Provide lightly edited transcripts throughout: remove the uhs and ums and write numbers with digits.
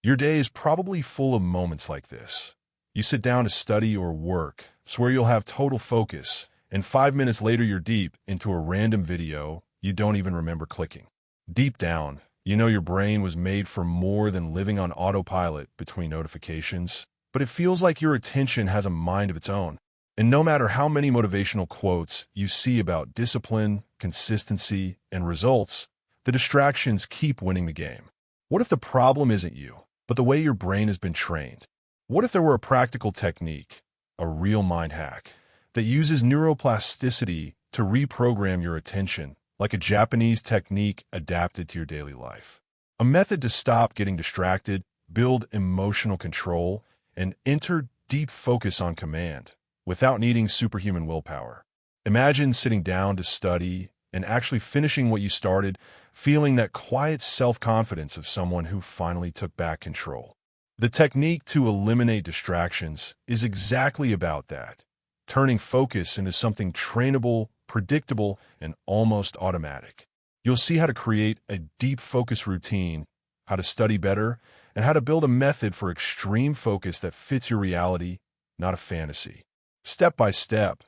Your day is probably full of moments like this. You sit down to study or work, swear you'll have total focus, and 5 minutes later you're deep into a random video you don't even remember clicking. Deep down, you know your brain was made for more than living on autopilot between notifications, but it feels like your attention has a mind of its own. And no matter how many motivational quotes you see about discipline, consistency, and results, the distractions keep winning the game. What if the problem isn't you, but the way your brain has been trained? What if there were a practical technique, a real mind hack, that uses neuroplasticity to reprogram your attention, like a Japanese technique adapted to your daily life? A method to stop getting distracted, build emotional control, and enter deep focus on command, without needing superhuman willpower. Imagine sitting down to study and actually finishing what you started, feeling that quiet self-confidence of someone who finally took back control. The technique to eliminate distractions is exactly about that, turning focus into something trainable, predictable, and almost automatic. You'll see how to create a deep focus routine, how to study better, and how to build a method for extreme focus that fits your reality, not a fantasy. Step by step,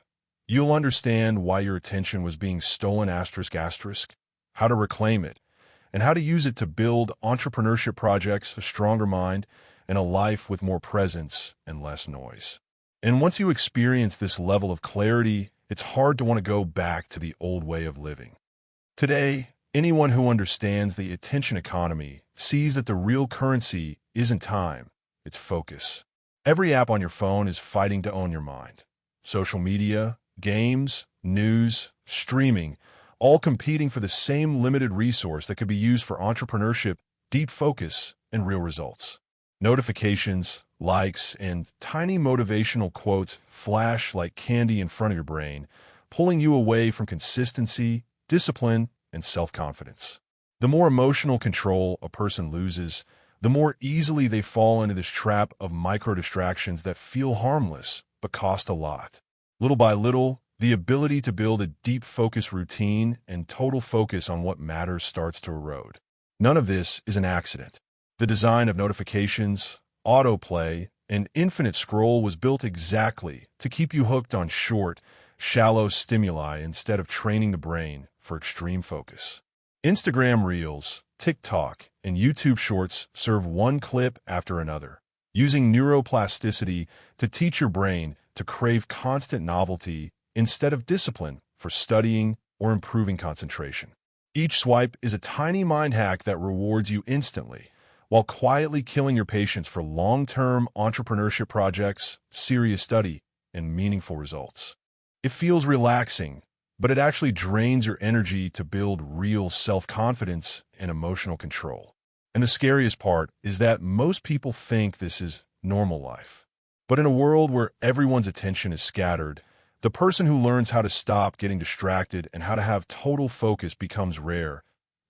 you'll understand why your attention was being stolen ***, how to reclaim it, and how to use it to build entrepreneurship projects, a stronger mind, and a life with more presence and less noise. And once you experience this level of clarity, it's hard to want to go back to the old way of living. Today, anyone who understands the attention economy sees that the real currency isn't time, it's focus. Every app on your phone is fighting to own your mind. Social media, games, news, streaming, all competing for the same limited resource that could be used for entrepreneurship, deep focus, and real results. Notifications, likes, and tiny motivational quotes flash like candy in front of your brain, pulling you away from consistency, discipline, and self-confidence. The more emotional control a person loses, the more easily they fall into this trap of micro-distractions that feel harmless but cost a lot. Little by little, the ability to build a deep focus routine and total focus on what matters starts to erode. None of this is an accident. The design of notifications, autoplay, and infinite scroll was built exactly to keep you hooked on short, shallow stimuli instead of training the brain for extreme focus. Instagram Reels, TikTok, and YouTube Shorts serve one clip after another, using neuroplasticity to teach your brain to crave constant novelty instead of discipline for studying or improving concentration. Each swipe is a tiny mind hack that rewards you instantly, while quietly killing your patience for long-term entrepreneurship projects, serious study, and meaningful results. It feels relaxing, but it actually drains your energy to build real self-confidence and emotional control. And the scariest part is that most people think this is normal life. But in a world where everyone's attention is scattered, the person who learns how to stop getting distracted and how to have total focus becomes rare,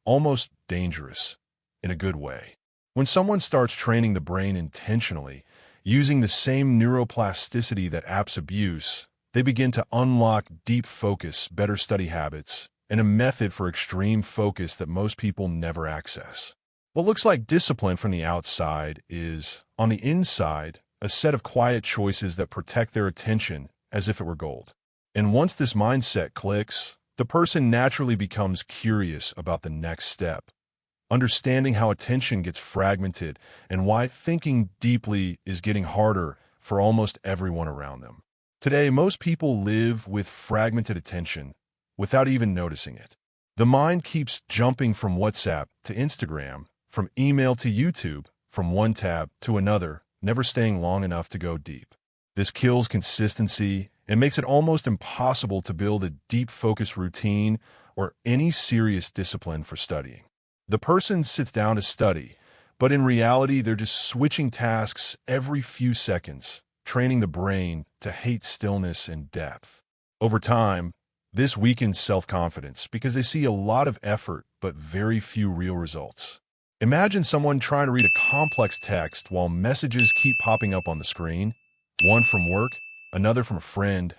almost dangerous, in a good way. When someone starts training the brain intentionally, using the same neuroplasticity that apps abuse, they begin to unlock deep focus, better study habits, and a method for extreme focus that most people never access. What looks like discipline from the outside is, on the inside, a set of quiet choices that protect their attention as if it were gold. And once this mindset clicks, the person naturally becomes curious about the next step, understanding how attention gets fragmented and why thinking deeply is getting harder for almost everyone around them. Today, most people live with fragmented attention without even noticing it. The mind keeps jumping from WhatsApp to Instagram, from email to YouTube, from one tab to another, never staying long enough to go deep. This kills consistency and makes it almost impossible to build a deep focus routine or any serious discipline for studying. The person sits down to study, but in reality, they're just switching tasks every few seconds, training the brain to hate stillness and depth. Over time, this weakens self-confidence because they see a lot of effort but very few real results. Imagine someone trying to read a complex text while messages keep popping up on the screen, one from work, another from a friend,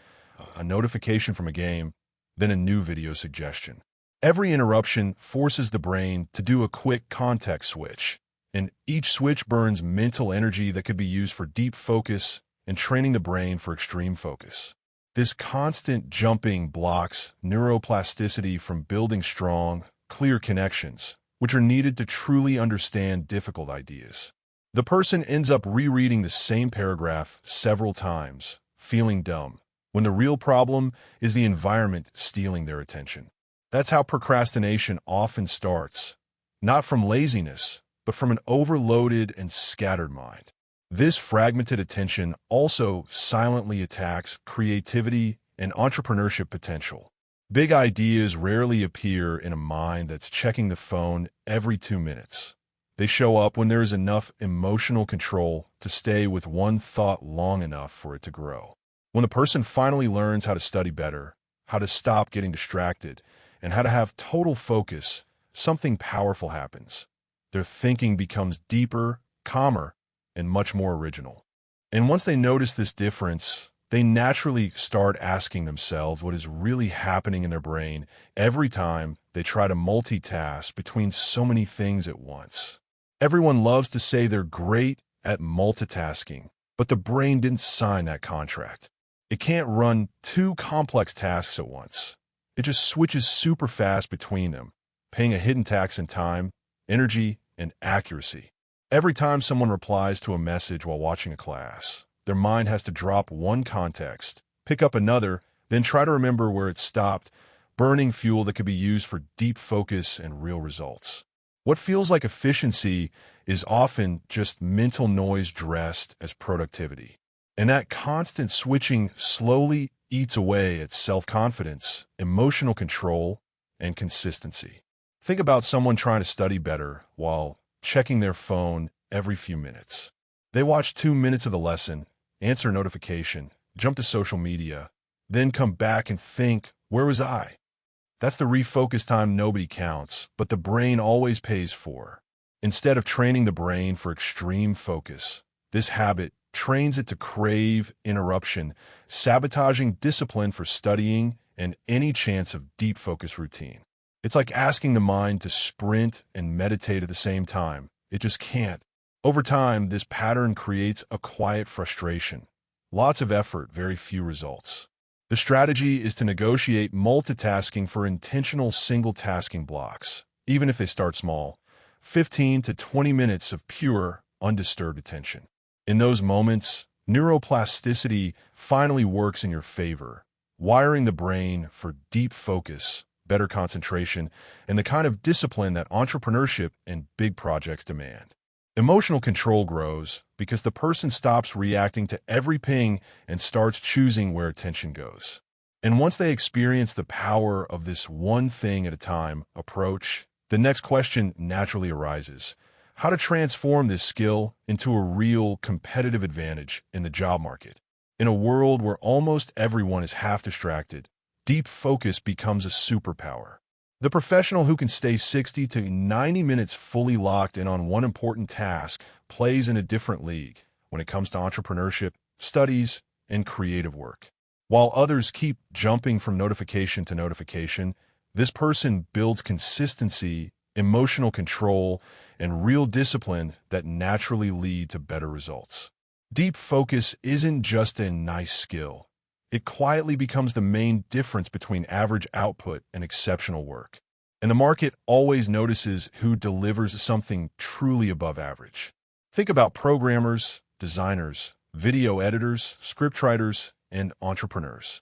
a notification from a game, then a new video suggestion. Every interruption forces the brain to do a quick context switch, and each switch burns mental energy that could be used for deep focus and training the brain for extreme focus. This constant jumping blocks neuroplasticity from building strong, clear connections, which are needed to truly understand difficult ideas. The person ends up rereading the same paragraph several times, feeling dumb, when the real problem is the environment stealing their attention. That's how procrastination often starts, not from laziness, but from an overloaded and scattered mind. This fragmented attention also silently attacks creativity and entrepreneurship potential. Big ideas rarely appear in a mind that's checking the phone every 2 minutes. They show up when there is enough emotional control to stay with one thought long enough for it to grow. When the person finally learns how to study better, how to stop getting distracted, and how to have total focus, something powerful happens. Their thinking becomes deeper, calmer, and much more original. And once they notice this difference, they naturally start asking themselves what is really happening in their brain every time they try to multitask between so many things at once. Everyone loves to say they're great at multitasking, but the brain didn't sign that contract. It can't run 2 complex tasks at once. It just switches super fast between them, paying a hidden tax in time, energy, and accuracy. Every time someone replies to a message while watching a class, their mind has to drop one context, pick up another, then try to remember where it stopped, burning fuel that could be used for deep focus and real results. What feels like efficiency is often just mental noise dressed as productivity. And that constant switching slowly eats away at self-confidence, emotional control, and consistency. Think about someone trying to study better while checking their phone every few minutes. They watch 2 minutes of the lesson, answer a notification, jump to social media, then come back and think, where was I? That's the refocus time nobody counts, but the brain always pays for. Instead of training the brain for extreme focus, this habit trains it to crave interruption, sabotaging discipline for studying and any chance of deep focus routine. It's like asking the mind to sprint and meditate at the same time. It just can't. Over time, this pattern creates a quiet frustration. Lots of effort, very few results. The strategy is to negotiate multitasking for intentional single-tasking blocks, even if they start small, 15 to 20 minutes of pure, undisturbed attention. In those moments, neuroplasticity finally works in your favor, wiring the brain for deep focus, better concentration, and the kind of discipline that entrepreneurship and big projects demand. Emotional control grows because the person stops reacting to every ping and starts choosing where attention goes. And once they experience the power of this one thing at a time approach, the next question naturally arises: how to transform this skill into a real competitive advantage in the job market. In a world where almost everyone is half distracted, deep focus becomes a superpower. The professional who can stay 60 to 90 minutes fully locked in on one important task plays in a different league when it comes to entrepreneurship, studies, and creative work. While others keep jumping from notification to notification, this person builds consistency, emotional control, and real discipline that naturally lead to better results. Deep focus isn't just a nice skill. It quietly becomes the main difference between average output and exceptional work. And the market always notices who delivers something truly above average. Think about programmers, designers, video editors, scriptwriters, and entrepreneurs.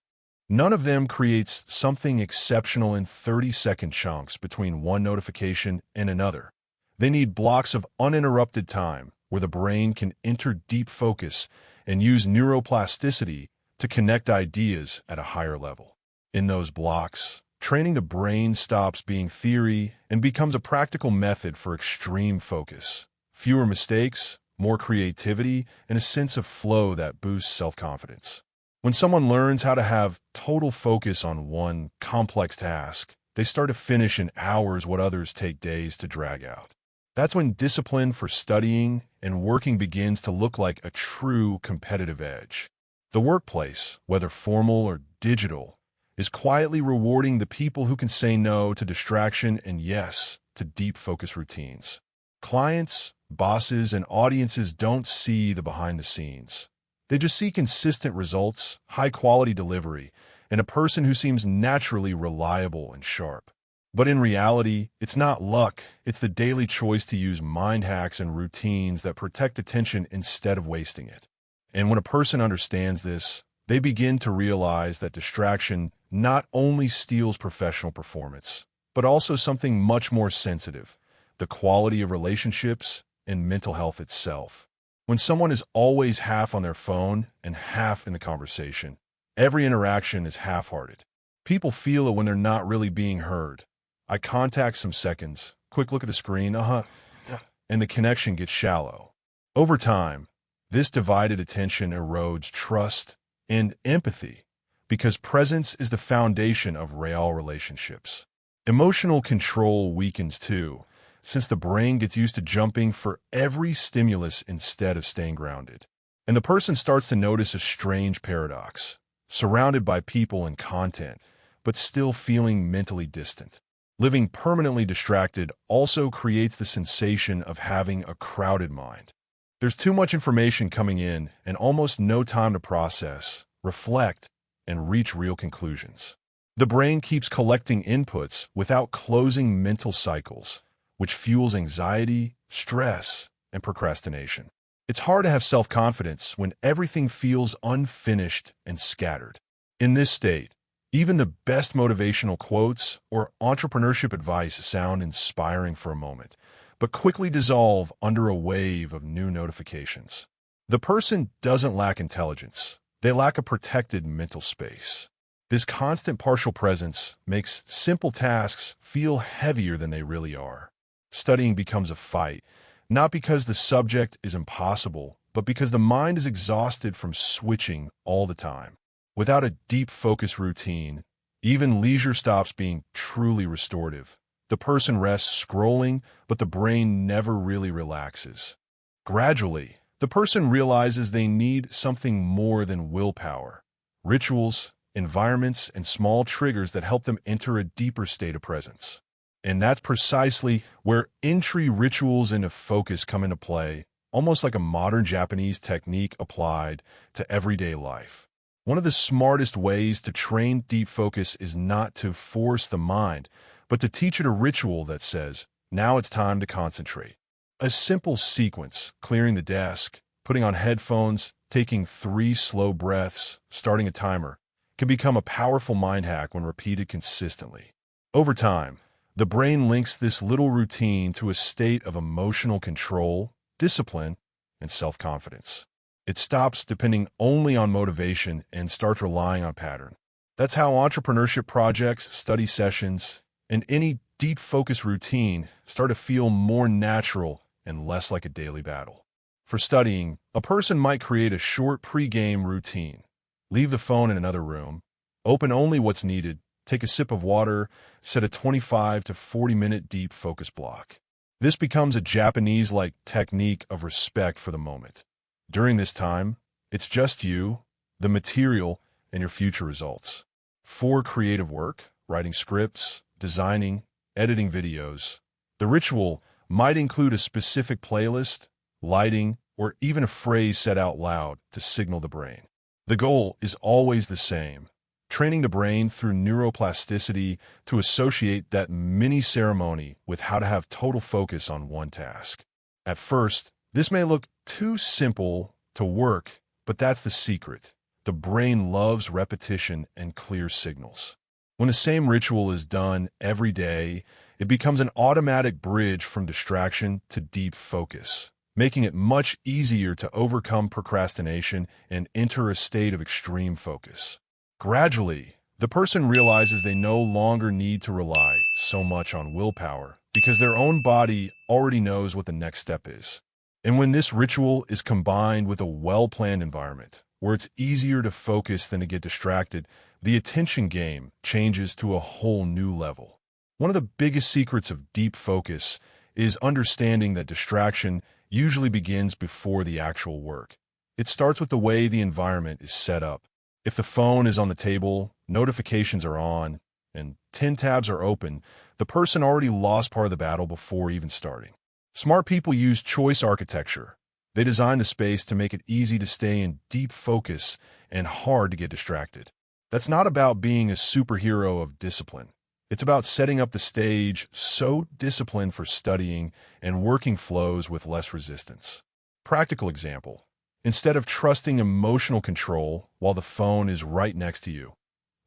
None of them creates something exceptional in 30-second chunks between one notification and another. They need blocks of uninterrupted time where the brain can enter deep focus and use neuroplasticity to connect ideas at a higher level. In those blocks, training the brain stops being theory and becomes a practical method for extreme focus. Fewer mistakes, more creativity, and a sense of flow that boosts self-confidence. When someone learns how to have total focus on one complex task, they start to finish in hours what others take days to drag out. That's when discipline for studying and working begins to look like a true competitive edge. The workplace, whether formal or digital, is quietly rewarding the people who can say no to distraction and yes to deep focus routines. Clients, bosses and audiences don't see the behind the scenes. They just see consistent results, high-quality delivery, and a person who seems naturally reliable and sharp. But in reality, it's not luck, it's the daily choice to use mind hacks and routines that protect attention instead of wasting it. And when a person understands this, they begin to realize that distraction not only steals professional performance, but also something much more sensitive, the quality of relationships and mental health itself. When someone is always half on their phone and half in the conversation, every interaction is half-hearted. People feel it when they're not really being heard. Eye contact some seconds, quick look at the screen, and the connection gets shallow. Over time, this divided attention erodes trust and empathy because presence is the foundation of real relationships. Emotional control weakens too, since the brain gets used to jumping for every stimulus instead of staying grounded. And the person starts to notice a strange paradox, surrounded by people and content, but still feeling mentally distant. Living permanently distracted also creates the sensation of having a crowded mind. There's too much information coming in and almost no time to process, reflect, and reach real conclusions. The brain keeps collecting inputs without closing mental cycles, which fuels anxiety, stress, and procrastination. It's hard to have self-confidence when everything feels unfinished and scattered. In this state, even the best motivational quotes or entrepreneurship advice sound inspiring for a moment, but quickly dissolve under a wave of new notifications. The person doesn't lack intelligence. They lack a protected mental space. This constant partial presence makes simple tasks feel heavier than they really are. Studying becomes a fight, not because the subject is impossible, but because the mind is exhausted from switching all the time. Without a deep focus routine, even leisure stops being truly restorative. The person rests scrolling, but the brain never really relaxes. Gradually, the person realizes they need something more than willpower. Rituals, environments, and small triggers that help them enter a deeper state of presence. And that's precisely where entry rituals into focus come into play, almost like a modern Japanese technique applied to everyday life. One of the smartest ways to train deep focus is not to force the mind, but to teach it a ritual that says, now it's time to concentrate. A simple sequence, clearing the desk, putting on headphones, taking 3 slow breaths, starting a timer, can become a powerful mind hack when repeated consistently. Over time, the brain links this little routine to a state of emotional control, discipline, and self-confidence. It stops depending only on motivation and starts relying on pattern. That's how entrepreneurship projects, study sessions, and any deep focus routine start to feel more natural and less like a daily battle. For studying, a person might create a short pre-game routine. Leave the phone in another room, open only what's needed, take a sip of water, set a 25 to 40-minute deep focus block. This becomes a Japanese-like technique of respect for the moment. During this time, it's just you, the material, and your future results. For creative work, writing scripts, designing, editing videos, the ritual might include a specific playlist, lighting, or even a phrase said out loud to signal the brain. The goal is always the same, training the brain through neuroplasticity to associate that mini ceremony with how to have total focus on one task. At first, this may look too simple to work, but that's the secret. The brain loves repetition and clear signals. When the same ritual is done every day, it becomes an automatic bridge from distraction to deep focus, making it much easier to overcome procrastination and enter a state of extreme focus. Gradually, the person realizes they no longer need to rely so much on willpower because their own body already knows what the next step is. And when this ritual is combined with a well-planned environment, where it's easier to focus than to get distracted, the attention game changes to a whole new level. One of the biggest secrets of deep focus is understanding that distraction usually begins before the actual work. It starts with the way the environment is set up. If the phone is on the table, notifications are on, and 10 tabs are open, the person already lost part of the battle before even starting. Smart people use choice architecture. They design the space to make it easy to stay in deep focus and hard to get distracted. That's not about being a superhero of discipline. It's about setting up the stage so disciplined for studying and working flows with less resistance. Practical example. Instead of trusting emotional control while the phone is right next to you,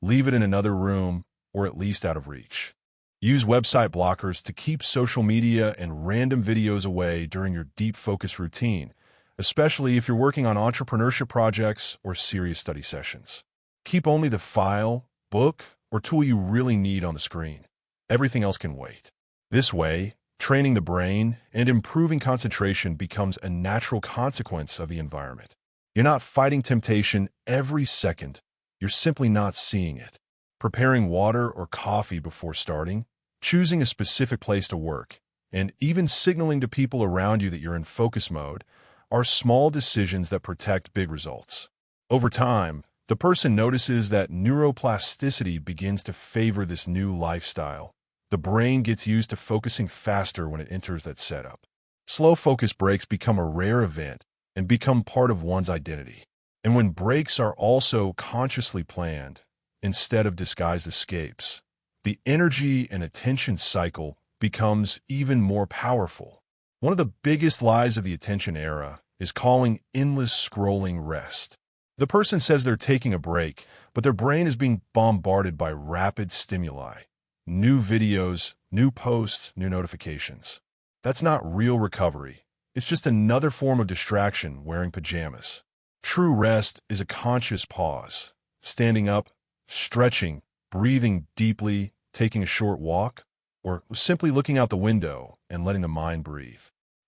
leave it in another room or at least out of reach. Use website blockers to keep social media and random videos away during your deep focus routine, especially if you're working on entrepreneurship projects or serious study sessions. Keep only the file, book, or tool you really need on the screen. Everything else can wait. This way, training the brain and improving concentration becomes a natural consequence of the environment. You're not fighting temptation every second. You're simply not seeing it. Preparing water or coffee before starting, choosing a specific place to work, and even signaling to people around you that you're in focus mode are small decisions that protect big results. Over time, the person notices that neuroplasticity begins to favor this new lifestyle. The brain gets used to focusing faster when it enters that setup. Slow focus breaks become a rare event and become part of one's identity. And when breaks are also consciously planned, instead of disguised escapes, the energy and attention cycle becomes even more powerful. One of the biggest lies of the attention era is calling endless scrolling rest. The person says they're taking a break, but their brain is being bombarded by rapid stimuli. New videos, new posts, new notifications. That's not real recovery. It's just another form of distraction wearing pajamas. True rest is a conscious pause. Standing up, stretching, breathing deeply, taking a short walk, or simply looking out the window and letting the mind breathe.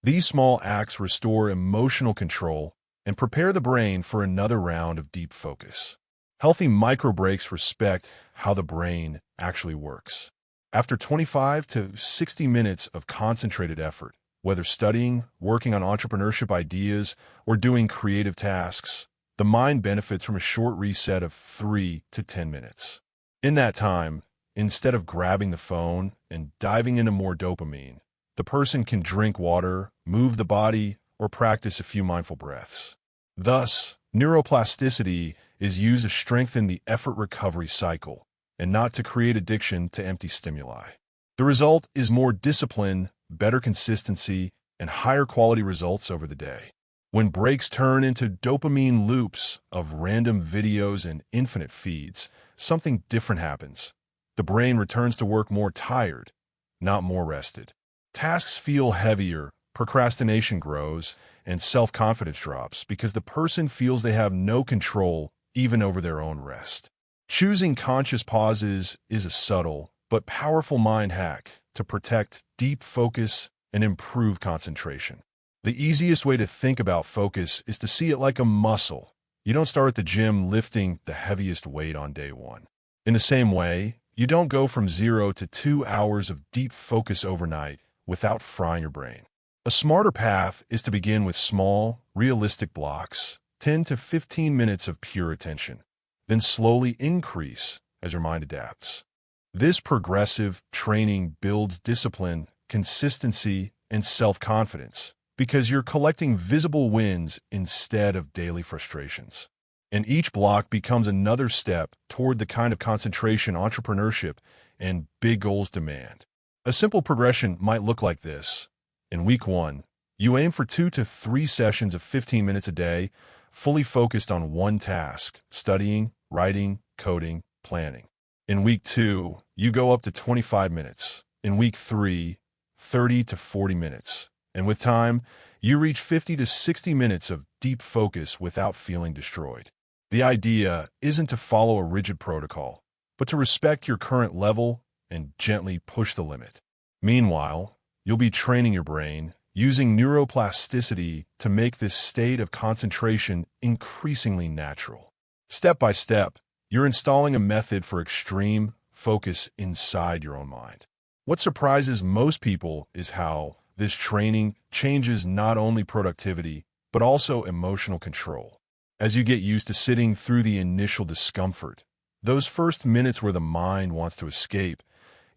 These small acts restore emotional control and prepare the brain for another round of deep focus. Healthy micro breaks respect how the brain actually works. After 25 to 60 minutes of concentrated effort, whether studying, working on entrepreneurship ideas, or doing creative tasks, the mind benefits from a short reset of 3 to 10 minutes. In that time, instead of grabbing the phone and diving into more dopamine, the person can drink water, move the body, or practice a few mindful breaths. Thus, neuroplasticity is used to strengthen the effort recovery cycle and not to create addiction to empty stimuli. The result is more discipline, better consistency, and higher quality results over the day. When breaks turn into dopamine loops of random videos and infinite feeds, something different happens. The brain returns to work more tired, not more rested. Tasks feel heavier, procrastination grows, and self-confidence drops because the person feels they have no control even over their own rest. Choosing conscious pauses is a subtle but powerful mind hack to protect deep focus and improve concentration. The easiest way to think about focus is to see it like a muscle. You don't start at the gym lifting the heaviest weight on day one. In the same way, you don't go from 0 to 2 hours of deep focus overnight without frying your brain. A smarter path is to begin with small, realistic blocks, 10 to 15 minutes of pure attention, then slowly increase as your mind adapts. This progressive training builds discipline, consistency, and self-confidence because you're collecting visible wins instead of daily frustrations. And each block becomes another step toward the kind of concentration entrepreneurship and big goals demand. A simple progression might look like this. In week 1, you aim for 2 to 3 sessions of 15 minutes a day, fully focused on one task, studying, writing, coding, planning. In week 2, you go up to 25 minutes. In week 3, 30 to 40 minutes. And with time, you reach 50 to 60 minutes of deep focus without feeling destroyed. The idea isn't to follow a rigid protocol, but to respect your current level and gently push the limit. Meanwhile, you'll be training your brain, using neuroplasticity to make this state of concentration increasingly natural. Step by step, you're installing a method for extreme focus inside your own mind. What surprises most people is how this training changes not only productivity, but also emotional control. As you get used to sitting through the initial discomfort, those first minutes where the mind wants to escape,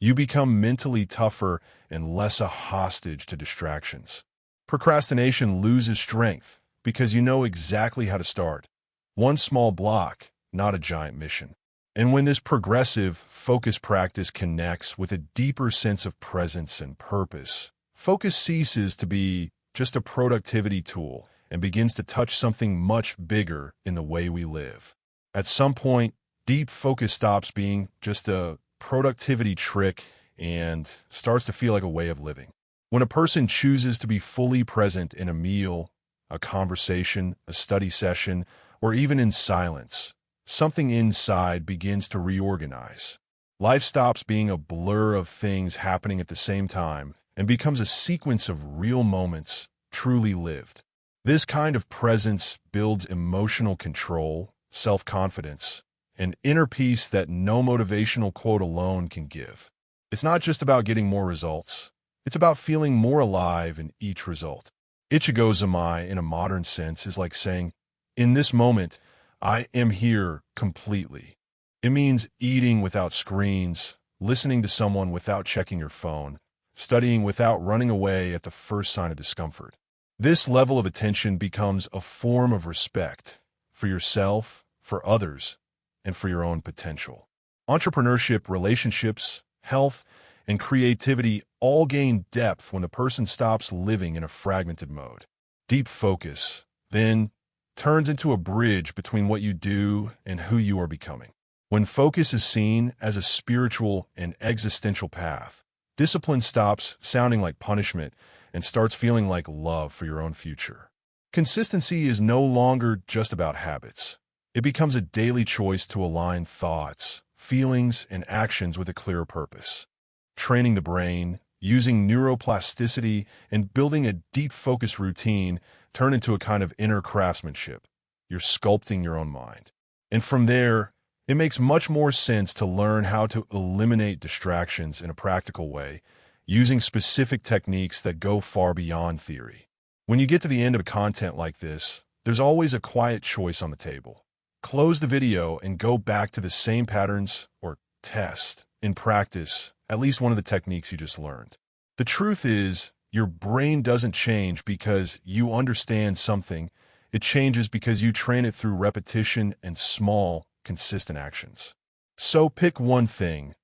You become mentally tougher and less a hostage to distractions. Procrastination loses strength because you know exactly how to start. One small block, not a giant mission. And when this progressive, focused practice connects with a deeper sense of presence and purpose, focus ceases to be just a productivity tool and begins to touch something much bigger in the way we live. At some point, deep focus stops being just a productivity trick and starts to feel like a way of living. When a person chooses to be fully present in a meal, a conversation, a study session, or even in silence, something inside begins to reorganize. Life stops being a blur of things happening at the same time and becomes a sequence of real moments truly lived. This kind of presence builds emotional control, self-confidence, and inner peace that no motivational quote alone can give. It's not just about getting more results. It's about feeling more alive in each result. Ichigo Zumai, in a modern sense, is like saying, in this moment, I am here completely. It means eating without screens, listening to someone without checking your phone, studying without running away at the first sign of discomfort. This level of attention becomes a form of respect for yourself, for others, and for your own potential. Entrepreneurship, relationships, health, and creativity all gain depth when the person stops living in a fragmented mode. Deep focus, then, turns into a bridge between what you do and who you are becoming. When focus is seen as a spiritual and existential path, discipline stops sounding like punishment and starts feeling like love for your own future. Consistency is no longer just about habits. It becomes a daily choice to align thoughts, feelings, and actions with a clear purpose. Training the brain, using neuroplasticity, and building a deep focus routine turn into a kind of inner craftsmanship. You're sculpting your own mind. And from there, it makes much more sense to learn how to eliminate distractions in a practical way, using specific techniques that go far beyond theory. When you get to the end of a content like this, there's always a quiet choice on the table. Close the video and go back to the same patterns or test, in practice, at least one of the techniques you just learned. The truth is, your brain doesn't change because you understand something. It changes because you train it through repetition and small, consistent actions. So pick one thing.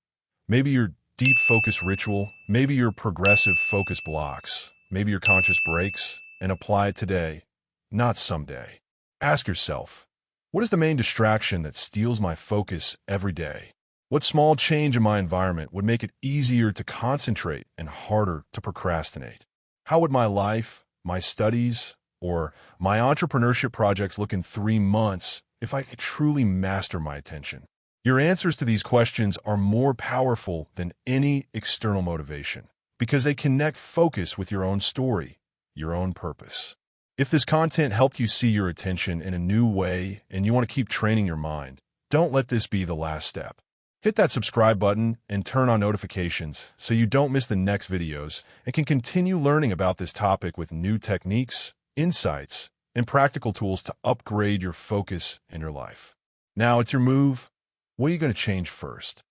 Maybe your deep focus ritual, maybe your progressive focus blocks, maybe your conscious breaks, and apply it today, not someday. Ask yourself, what is the main distraction that steals my focus every day? What small change in my environment would make it easier to concentrate and harder to procrastinate? How would my life, my studies, or my entrepreneurship projects look in 3 months if I could truly master my attention? Your answers to these questions are more powerful than any external motivation because they connect focus with your own story, your own purpose. If this content helped you see your attention in a new way and you want to keep training your mind, don't let this be the last step. Hit that subscribe button and turn on notifications so you don't miss the next videos and can continue learning about this topic with new techniques, insights, and practical tools to upgrade your focus and your life. Now it's your move. What are you going to change first?